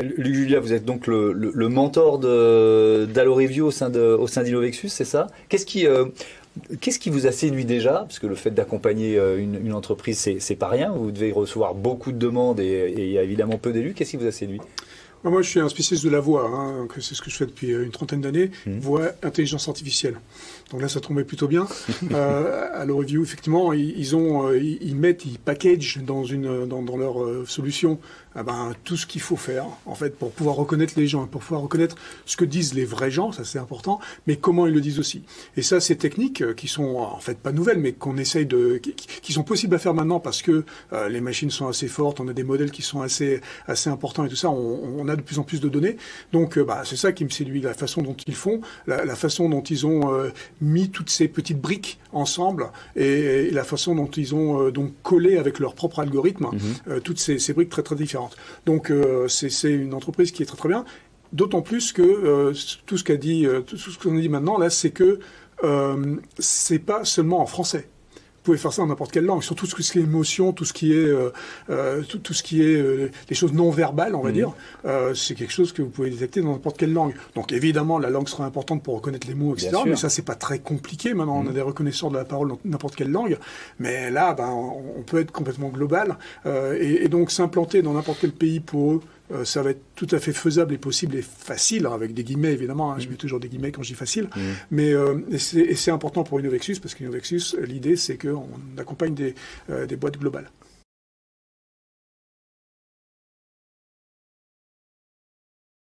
Luc Julia, vous êtes donc le mentor d'Allo Review au sein d'Innovexus, c'est ça? Qu'est-ce qui vous a séduit déjà? Parce que le fait d'accompagner une entreprise, c'est pas rien. Vous devez recevoir beaucoup de demandes et il y a évidemment peu d'élus. Qu'est-ce qui vous a séduit? Moi, je suis un spécialiste de la voix, hein, c'est ce que je fais depuis une trentaine d'années, voix, intelligence artificielle. Donc là, ça tombait plutôt bien. Allo Review, effectivement, ils packagent dans leur solution tout ce qu'il faut faire, en fait, pour pouvoir reconnaître les gens, pour pouvoir reconnaître ce que disent les vrais gens, ça c'est important, mais comment ils le disent aussi. Et ça, ces techniques qui sont en fait pas nouvelles, mais qu'on essaye qui sont possibles à faire maintenant parce que les machines sont assez fortes, on a des modèles qui sont assez importants et tout ça, on a de plus en plus de données. Donc, c'est ça qui me séduit, la façon dont ils font, la façon dont ils ont mis toutes ces petites briques ensemble et la façon dont ils ont donc collé avec leur propre algorithme toutes ces briques très très différentes. Donc c'est une entreprise qui est très très bien, d'autant plus que tout ce qu'on a dit maintenant là, c'est que c'est pas seulement en français. Vous pouvez faire ça en n'importe quelle langue, surtout tout ce qui est émotion, tout ce qui est les choses non verbales, on va dire. C'est quelque chose que vous pouvez détecter dans n'importe quelle langue. Donc évidemment, la langue sera importante pour reconnaître les mots, etc. Mais ça, c'est pas très compliqué. Maintenant, on a des reconnaisseurs de la parole dans n'importe quelle langue. Mais là, on peut être complètement global et donc s'implanter dans n'importe quel pays pour eux. Ça va être tout à fait faisable et possible et facile, avec des guimails évidemment, hein, je mets toujours des guillemets quand je dis facile, mais c'est important pour Innovexus, parce qu'Innovexus, l'idée c'est qu'on accompagne des boîtes globales.